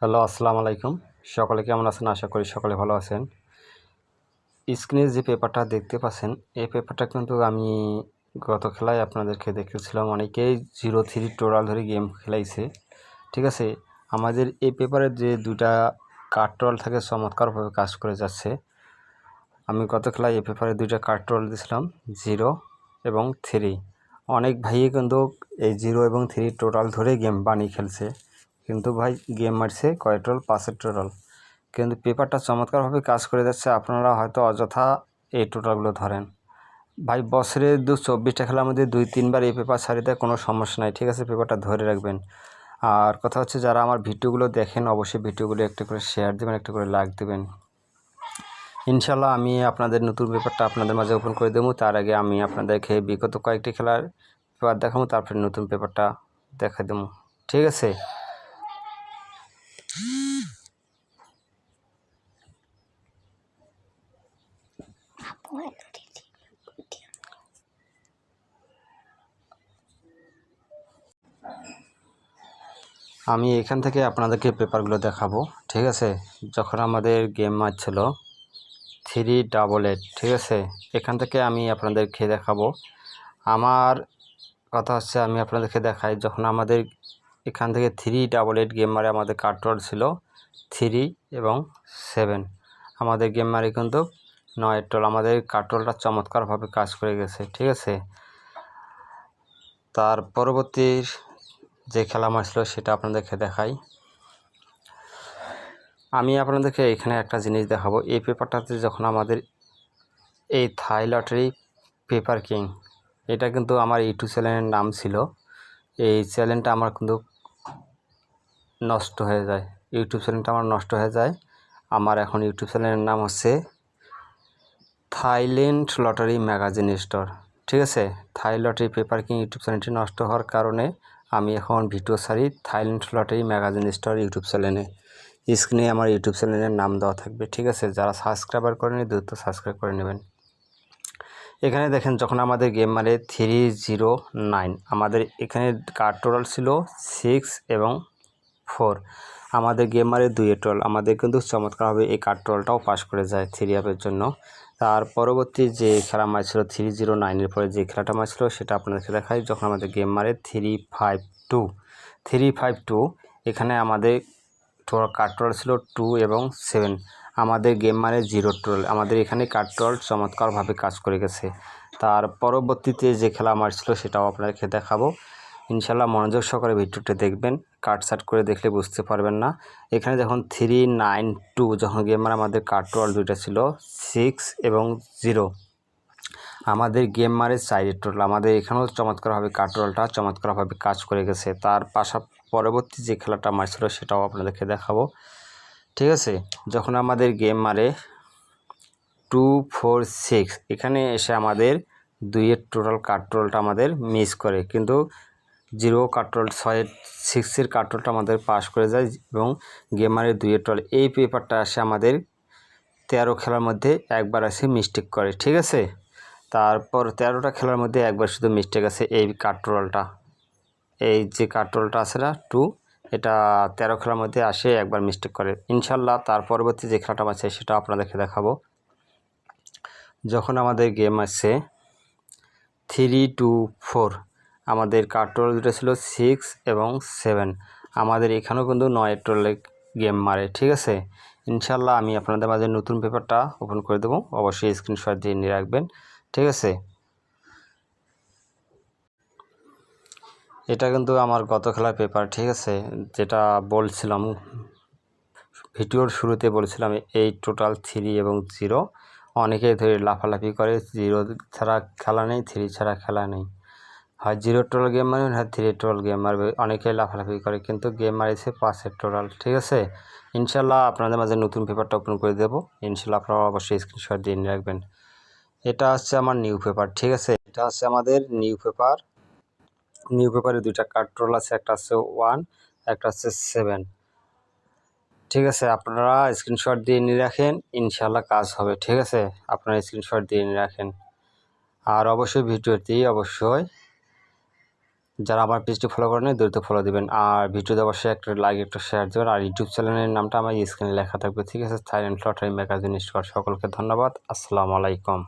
Hello, আসসালামু আলাইকুম। সকলে কেমন আছেন? আশা করি সকলে ভালো আছেন। স্ক্রিনে যে পেপারটা দেখতে পাচ্ছেন, এই পেপারটা কিন্তু আমি গত খেলায় আপনাদেরকে দেখিয়েছিলাম। অনেকেই 0-3 টোটাল ধরে গেম খেলাইছে। ঠিক আছে? আমাদের এই পেপারের যে 2টা কার্ড টোটাল থাকে চমৎকারভাবে কাজ করে যাচ্ছে। আমি গত খেলায় এই পেপারে 2টা কার্ড টোটাল দিয়েছিলাম 0 এবং 3। অনেক ভাইই কিন্তু এই 0 এবং 3 টোটাল ধরে গেম বানিয়ে খেলছে। কিন্তু ভাই গেম মারছে কয় টোটাল? 5-এর টোটাল। কিন্তু পেপারটা চমৎকারভাবে কাজ করে যাচ্ছে। আপনারা হয়তো অযথা এই টোটালগুলো ধরেন। ভাই বছরে 24টা খেলার মধ্যে 2-3 বার এই পেপার ছাড়িয়ে দেয়, কোনো সমস্যা নাই। ঠিক আছে? পেপারটা ধরে রাখবেন। আর কথা হচ্ছে, যারা আমার ভিডিওগুলো দেখেন অবশ্যই ভিডিওগুলো একটা করে শেয়ার দেবেন, একটা করে লাইক দেবেন। ইনশাল্লাহ আমি আপনাদের নতুন পেপারটা আপনাদের মাঝে ওপেন করে দেবো। তার আগে আমি আপনাদেরকে বিগত কয়েকটি খেলার পেপার দেখাবো, তারপরে নতুন পেপারটা দেখা দেবো। ঠিক আছে? আমি এখান থেকে আপনাদেরকে পেপারগুলো দেখাবো। ঠিক আছে? যখন আমাদের গেম ম্যাচ ছিল 388, ঠিক আছে, এখান থেকে আমি আপনাদেরকে দেখাবো। আমার কথা হচ্ছে, আমি আপনাদেরকে দেখাই যখন আমাদের এখান থেকে 388 গেম মারে আমাদের কার্ড ছিল 3 এবং 7। আমাদের গেম মারে কিন্তু 9 টোল। আমাদের কার্ডটা চমৎকারভাবে কাজ করে গেছে। ঠিক আছে? তার পরবর্তী যে খেলা মার ছিল সেটা আপনাদেরকে দেখাই। আমি আপনাদেরকে এখানে একটা জিনিস দেখাবো। এই পেপারটাতে যখন আমাদের এই থাই লটারি পেপার কিং, এটা কিন্তু আমার ইউটিউব চ্যানেলের নাম ছিল। এই চ্যানেলটা আমার কিন্তু নষ্ট হয়ে যায়। ইউটিউব চ্যানেলটা আমার নষ্ট হয়ে যায়। আমার এখন ইউটিউব চ্যানেলের নাম হচ্ছে থাইল্যান্ড লটারি ম্যাগাজিন স্টোর। ঠিক আছে? থাই লটারি পেপার কিং ইউটিউব চ্যানেলটি নষ্ট হওয়ার কারণে আমি এখন ভিডিও ছাড়ি Thailand lottery magazine store YouTube চ্যানেলে। স্ক্রিনে আমার ইউটিউব চ্যানেলের নাম দেওয়া থাকবে। ঠিক আছে? যারা সাবস্ক্রাইবার করেনি দ্রুত সাবস্ক্রাইব করে নেবেন। এখানে দেখেন যখন আমাদের গেম মারে 309, আমাদের এখানে কার্ড টোটাল ছিল 6 এবং 4। আমাদের গেম মারে 2-এর টোটাল। আমাদের কিন্তু চমৎকারভাবে এই কার্ড টোটালটাও পাস করে যায় 3 আপের জন্য। তার পরবর্তী যে খেলা ম্যাচ ছিল 309-এর পরে যে খেলাটা ম্যাচ ছিল সেটা আপনাদেরকে দেখাই। যখন আমাদের গেম মারে 352, এখানে আমাদের কার্ড টোটাল ছিল 2 এবং 7। আমাদের গেম মানে 0 টোটাল। আমাদের এখানে কার্ড টোটাল চমৎকারভাবে কাজ করে গেছে। তার পরবর্তীতে যে খেলা আমার ছিল সেটাও আপনাদেরকে দেখাবো। ইনশাল্লাহ মনোযোগ সহকারে ভিডিওটা দেখবেন। কাটসাট করে দেখলে বুঝতে পারবেন না। এখানে যখন 392 যখন গেম মানে আমাদের কার্ড টোটাল 2টা ছিল 6 এবং 0। আমাদের গেম মারে 4-এর টোটাল। আমাদের এখানেও চমৎকারভাবে কার্ড টোটালটা চমৎকারভাবে কাজ করে গেছে। তার পরবর্তী যে খেলাটা মার ছিল সেটাও আপনাদেরকে দেখাবো। ঠিক আছে? যখন আমাদের গেম মারে 246, এখানে এসে আমাদের 2-এর টোটাল কার্ড টোটালটা আমাদের মিস করে, কিন্তু 0 কার্ড টোটাল 6-এর কার্ড টোটালটা আমাদের পাস করে যায় এবং গেম মারে 2-এর টোটাল। এই পেপারটা আসে আমাদের 13 খেলার মধ্যে একবার আসে মিস্টেক করে। ঠিক আছে? তারপর 13টা খেলার মধ্যে একবার শুধু মিস্টেক আছে এই কার্ড টোটালটা। এই যে কার্ড টোটালটা আছে না 2, এটা 13 খেলার মধ্যে আসে একবার মিস্টেক করে। ইনশাল্লাহ তার পরবর্তী যে খেলাটা আছে সেটা আপনাদেরকে দেখাবো। যখন আমাদের গেম আছে 324, আমাদের কার্ড টোটাল দুটো ছিল 6 এবং 7। আমাদের এখানেও কিন্তু 9-এর টোটালে গেম মারে। ঠিক আছে? ইনশাল্লাহ আমি আপনাদের মাঝে নতুন পেপারটা ওপেন করে দেবো। অবশ্যই স্ক্রিনশট দিয়ে নিয়ে রাখবেন। ঠিক আছে? এটা কিন্তু আমার গত খেলার পেপার। ঠিক আছে? যেটা বলছিলাম ভিডিওর শুরুতে, বলছিলাম এই টোটাল 3 এবং 0। অনেকেই ধরে লাফালাফি করে 0 ছাড়া খেলা নেই, 3 ছাড়া খেলা নেই। হয় 0 টোটাল গেম মারবেন, হয় 3 টোটাল গেম মারবে। অনেকেই লাফালাফি করে, কিন্তু গেম মারিছে 5-এর টোটাল। ঠিক আছে? ইনশাল্লাহ আপনাদের মাঝে নতুন পেপারটা ওপেন করে দেবো। ইনশাল্লাহ আপনারা অবশ্যই স্ক্রিনশট দিয়ে নিয়ে রাখবেন। এটা হচ্ছে আমার নিউ পেপার। ঠিক আছে? এটা হচ্ছে আমাদের নিউ পেপার। নিউ পেপারে 2টা কার্ড টোটাল আছে, একটা হচ্ছে 1, একটা হচ্ছে 7। ঠিক আছে? আপনারা স্ক্রিনশট দিয়ে নিয়ে রাখেন, ইনশাল্লাহ কাজ হবে। ঠিক আছে? আপনারা স্ক্রিনশট দিয়ে নিয়ে রাখেন। আর অবশ্যই ভিডিওটি অবশ্যই যারা আমার পেজটি ফলো করেন দ্রুত ফলো দিবেন, আর ভিডিওতে অবশ্যই একটা লাইক একটা শেয়ার দেবেন, আর ইউটিউব চ্যানেলের নামটা আমার স্ক্রিনে লেখা থাকবে, ঠিক আছে? Silent lottery magazine square. সকলকে ধন্যবাদ। আসসালামু আলাইকুম।